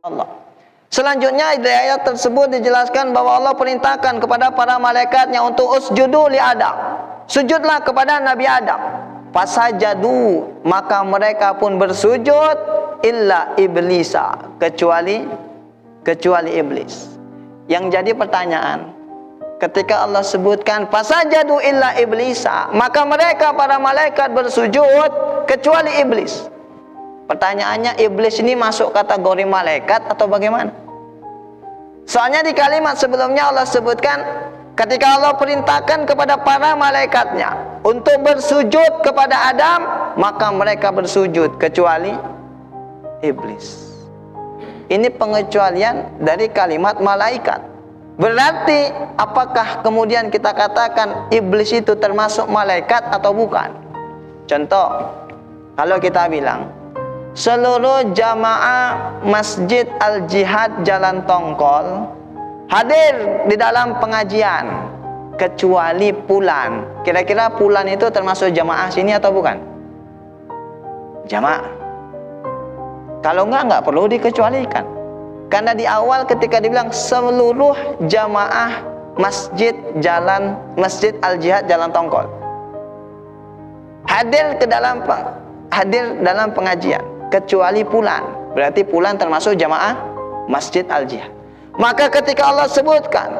Allah. Selanjutnya di ayat tersebut dijelaskan bahwa Allah perintahkan kepada para malaikatnya untuk usjudu li Adam. Sujudlah kepada Nabi Adam. Fasajadu, maka mereka pun bersujud illa iblisa, kecuali iblis. Yang jadi pertanyaan, ketika Allah sebutkan fasajadu illa iblisa, maka mereka para malaikat bersujud kecuali iblis. Pertanyaannya, iblis ini masuk kategori malaikat atau bagaimana? Soalnya di kalimat sebelumnya Allah sebutkan ketika Allah perintahkan kepada para malaikatnya untuk bersujud kepada Adam, maka mereka bersujud kecuali iblis. Ini pengecualian dari kalimat malaikat. Berarti apakah kemudian kita katakan iblis itu termasuk malaikat atau bukan? Contoh, kalau kita bilang seluruh jamaah Masjid Al-Jihad Jalan Tongkol hadir di dalam pengajian kecuali Pulan. Kira-kira Pulan itu termasuk jamaah sini atau bukan? Jamaah. Kalau enggak perlu dikecualikan. Karena di awal ketika dibilang seluruh jamaah Masjid Al-Jihad Jalan Tongkol hadir dalam pengajian kecuali Pulan, berarti Pulan termasuk jamaah Masjid Al-Jihad. Maka ketika Allah sebutkan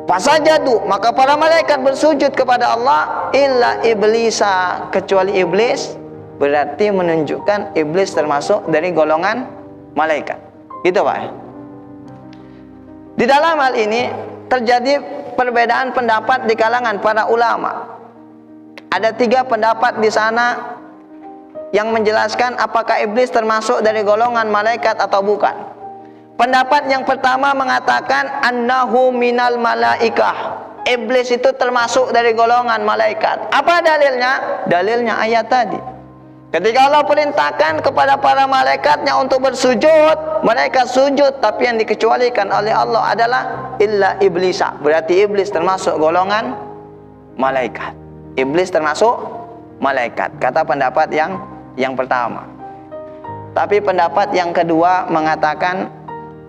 fasajadu, maka para malaikat bersujud kepada Allah illa iblisa, kecuali iblis, berarti menunjukkan iblis termasuk dari golongan malaikat. Gitu Pak. Di dalam hal ini terjadi perbedaan pendapat di kalangan para ulama. Ada 3 pendapat di sana yang menjelaskan apakah iblis termasuk dari golongan malaikat atau bukan. Pendapat yang pertama mengatakan annahu minal malaikah. Iblis itu termasuk dari golongan malaikat. Apa dalilnya? Dalilnya ayat tadi. Ketika Allah perintahkan kepada para malaikatnya untuk bersujud, mereka sujud, tapi yang dikecualikan oleh Allah adalah illa iblisa. Berarti iblis termasuk golongan malaikat. Iblis termasuk malaikat. Kata pendapat yang pertama. Tapi pendapat yang kedua mengatakan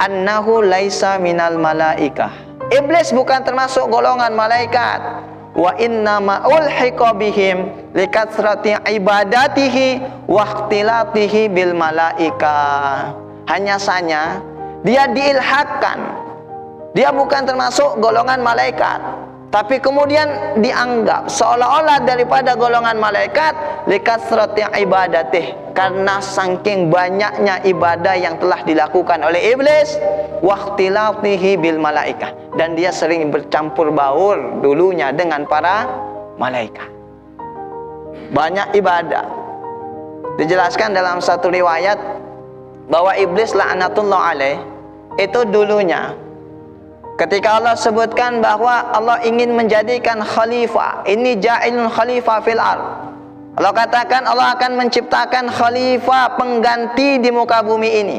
annahu laisa minal malaikah. Iblis bukan termasuk golongan malaikat. Wa inna ma ulhiqa bihim likatsrati ibadatihi wa ikhtilatihi bil malaikah. Hanya saja dia diilhakkan. Dia bukan termasuk golongan malaikat, tapi kemudian dianggap seolah-olah daripada golongan malaikat likatsrati ibadatih, karena saking banyaknya ibadah yang telah dilakukan oleh iblis, waqtilatihi bil malaikah, dan dia sering bercampur baur dulunya dengan para malaikat. Banyak ibadah. Dijelaskan dalam satu riwayat bahwa iblis la'natullah alaih itu dulunya ketika Allah sebutkan bahwa Allah ingin menjadikan khalifah, ini ja'ilun khalifah fil ard. Allah katakan Allah akan menciptakan khalifah, pengganti di muka bumi ini.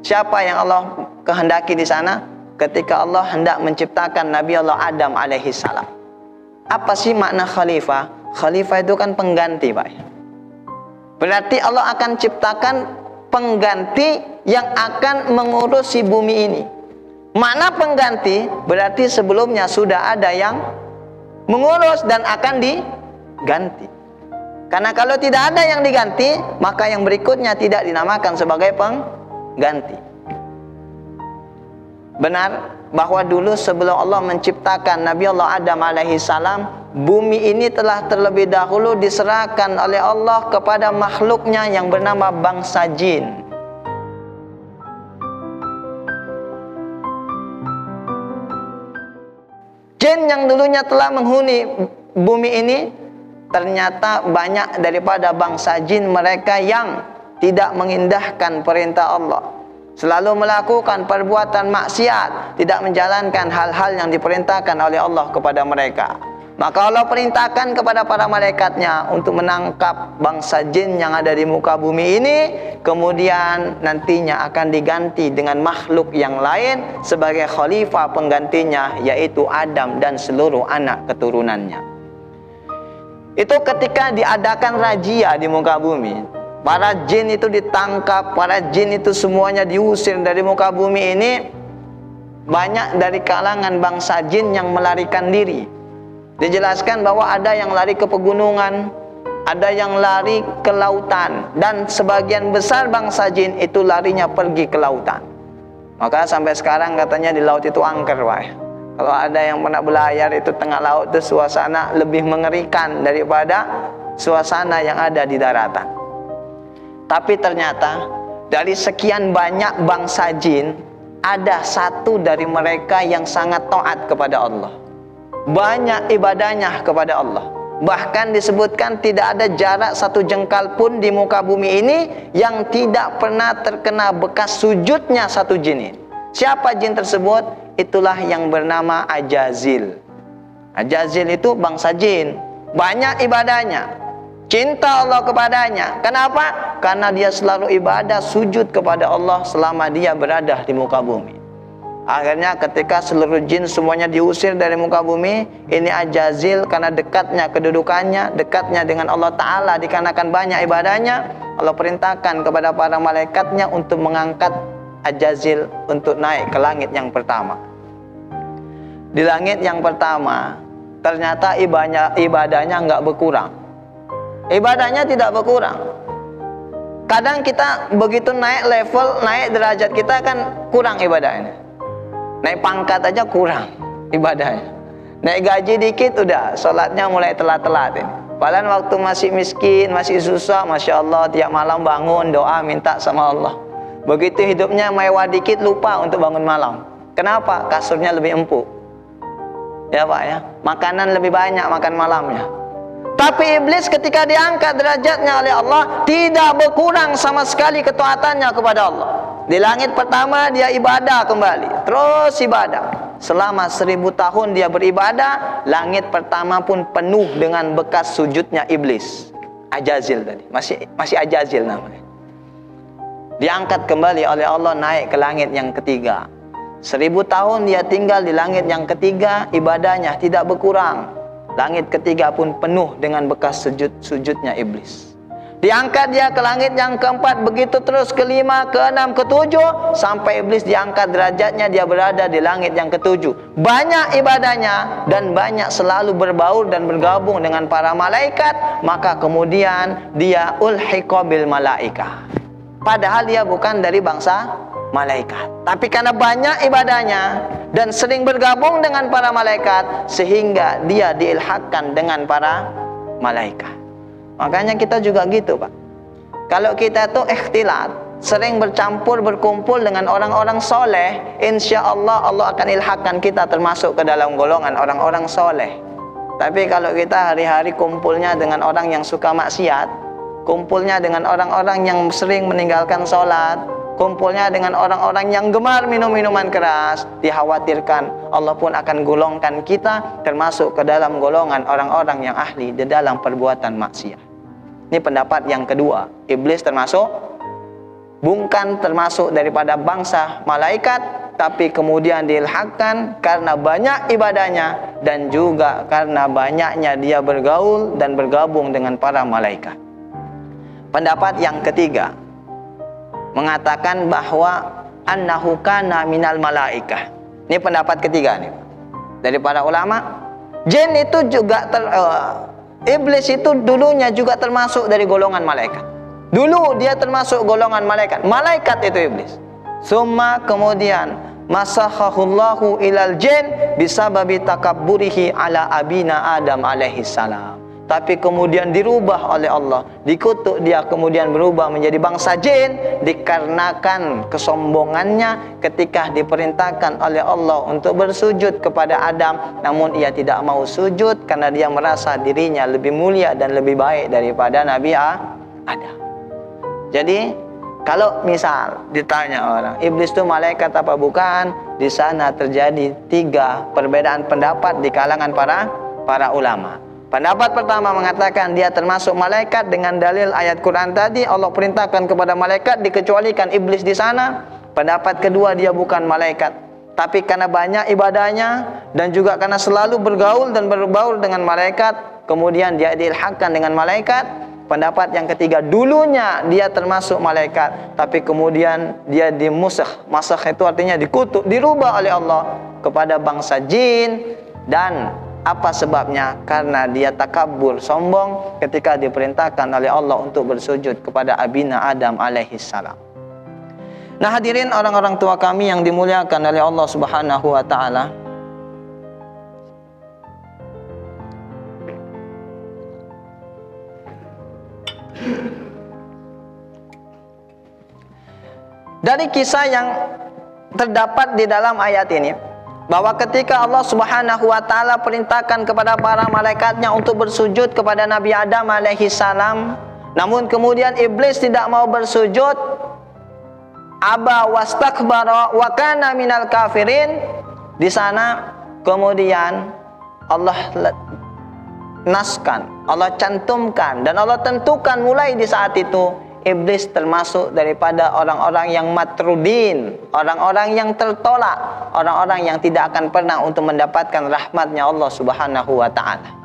Siapa yang Allah kehendaki di sana? Ketika Allah hendak menciptakan Nabi Allah Adam alaihi salam. Apa sih makna khalifah? Khalifah itu kan pengganti, Pak. Berarti Allah akan ciptakan pengganti yang akan mengurusi bumi ini. Makna pengganti berarti sebelumnya sudah ada yang mengurus dan akan diganti. Karena kalau tidak ada yang diganti, maka yang berikutnya tidak dinamakan sebagai pengganti. Benar bahwa dulu sebelum Allah menciptakan Nabi Allah Adam alaihi salam, bumi ini telah terlebih dahulu diserahkan oleh Allah kepada makhluknya yang bernama bangsa jin. Jin yang dulunya telah menghuni bumi ini, ternyata banyak daripada bangsa jin mereka yang tidak mengindahkan perintah Allah, selalu melakukan perbuatan maksiat, tidak menjalankan hal-hal yang diperintahkan oleh Allah kepada mereka. Maka Allah perintahkan kepada para malaikatnya untuk menangkap bangsa jin yang ada di muka bumi ini, kemudian nantinya akan diganti dengan makhluk yang lain sebagai khalifah penggantinya, yaitu Adam dan seluruh anak keturunannya. Itu ketika diadakan razia di muka bumi. para jin itu ditangkap, para jin itu semuanya diusir dari muka bumi ini. Banyak dari kalangan bangsa jin yang melarikan diri. Dijelaskan bahwa ada yang lari ke pegunungan, ada yang lari ke lautan, dan sebagian besar bangsa jin itu larinya pergi ke lautan. Maka sampai sekarang katanya di laut itu angker, Pak. Kalau ada yang pernah belayar itu tengah laut itu suasana lebih mengerikan daripada suasana yang ada di daratan. Tapi ternyata dari sekian banyak bangsa jin, ada satu dari mereka yang sangat taat kepada Allah. Banyak ibadahnya kepada Allah. Bahkan disebutkan tidak ada jarak satu jengkal pun di muka bumi ini yang tidak pernah terkena bekas sujudnya satu jin ini. Siapa jin tersebut? Itulah yang bernama Ajazil. Ajazil itu bangsa jin. Banyak ibadahnya. Cinta Allah kepadanya. Kenapa? Karena dia selalu ibadah sujud kepada Allah selama dia berada di muka bumi. Akhirnya ketika seluruh jin semuanya diusir dari muka bumi, ini Ajazil karena dekatnya kedudukannya, dekatnya dengan Allah Ta'ala, dikarenakan banyak ibadahnya, Allah perintahkan kepada para malaikatnya untuk mengangkat Ajazil untuk naik ke langit yang pertama. Di langit yang pertama, ternyata ibadahnya nggak berkurang. Ibadahnya tidak berkurang. Kadang kita begitu naik level, naik derajat kita kan kurang ibadahnya. Naik pangkat aja kurang ibadahnya. Naik gaji dikit udah sholatnya mulai telat-telat ini. Padahal waktu masih miskin, masih susah, Masya Allah tiap malam bangun doa minta sama Allah. Begitu hidupnya mewah dikit lupa untuk bangun malam. Kenapa? Kasurnya lebih empuk. Ya Pak ya, makanan lebih banyak makan malamnya. Tapi iblis ketika diangkat derajatnya oleh Allah, tidak berkurang sama sekali ketaatannya kepada Allah. Di langit pertama dia ibadah kembali, terus ibadah. Selama 1000 tahun dia beribadah, langit pertama pun penuh dengan bekas sujudnya iblis. Ajazil tadi, masih Ajazil namanya. Diangkat kembali oleh Allah naik ke langit yang ketiga. 1000 tahun dia tinggal di langit yang ketiga, ibadahnya tidak berkurang. Langit ketiga pun penuh dengan bekas sujudnya iblis. Diangkat dia ke langit yang keempat, begitu terus kelima, keenam, ketujuh, sampai iblis diangkat derajatnya, dia berada di langit yang ketujuh. Banyak ibadahnya dan banyak selalu berbaur dan bergabung dengan para malaikat. Maka kemudian dia ulhiqa bil malaikah. Padahal dia bukan dari bangsa malaikat, tapi karena banyak ibadahnya dan sering bergabung dengan para malaikat, sehingga dia diilhakkan dengan para malaikat. Makanya kita juga gitu Pak. Kalau kita tuh ikhtilat, sering bercampur berkumpul dengan orang-orang soleh, insya Allah Allah akan ilhakkan kita termasuk ke dalam golongan orang-orang soleh. Tapi kalau kita hari-hari kumpulnya dengan orang yang suka maksiat, kumpulnya dengan orang-orang yang sering meninggalkan sholat, kumpulnya dengan orang-orang yang gemar minum minuman keras, dikhawatirkan Allah pun akan golongkan kita termasuk ke dalam golongan orang-orang yang ahli di dalam perbuatan maksiat. Ini pendapat yang kedua. Iblis bukan termasuk daripada bangsa malaikat, tapi kemudian diilhakkan karena banyak ibadahnya dan juga karena banyaknya dia bergaul dan bergabung dengan para malaikat. Pendapat yang ketiga mengatakan bahwa annahu kana minal malaikah. Ini pendapat ketiga nih dari para ulama. Jin itu juga iblis itu dulunya juga termasuk dari golongan malaikat. Dulu dia termasuk golongan malaikat. Malaikat itu iblis. Summa kemudian masakhahullahu ilal jin bisababi takabburihi ala abina Adam alaihi salam. Tapi kemudian dirubah oleh Allah, dikutuk dia kemudian berubah menjadi bangsa jin dikarenakan kesombongannya ketika diperintahkan oleh Allah untuk bersujud kepada Adam, namun ia tidak mau sujud karena dia merasa dirinya lebih mulia dan lebih baik daripada Nabi Adam. Jadi kalau misal ditanya orang, iblis itu malaikat apa bukan? Di sana terjadi 3 perbedaan pendapat di kalangan para ulama. Pendapat pertama mengatakan dia termasuk malaikat dengan dalil ayat Quran tadi, Allah perintahkan kepada malaikat dikecualikan iblis di sana. Pendapat kedua dia bukan malaikat, tapi karena banyak ibadahnya dan juga karena selalu bergaul dan berbaur dengan malaikat, kemudian dia diilhakkan dengan malaikat. pendapat yang ketiga, dulunya dia termasuk malaikat, tapi kemudian dia dimusakh. Masakh itu artinya dikutuk, dirubah oleh Allah kepada bangsa jin. Dan apa sebabnya? Karena dia takabur, sombong ketika diperintahkan oleh Allah untuk bersujud kepada abina Adam alaihissalam. Nah hadirin orang-orang tua kami yang dimuliakan oleh Allah Subhanahu wa taala, dari kisah yang terdapat di dalam ayat ini, bahwa ketika Allah Subhanahu wa taala perintahkan kepada para malaikatnya untuk bersujud kepada Nabi Adam alaihi salam, namun kemudian iblis tidak mau bersujud, aba wastakbara wa kana minal kafirin. Di sana kemudian Allah naskan, Allah cantumkan, dan Allah tentukan mulai di saat itu iblis termasuk daripada orang-orang yang matrudin, orang-orang yang tertolak, orang-orang yang tidak akan pernah untuk mendapatkan rahmatnya Allah Subhanahu wa ta'ala.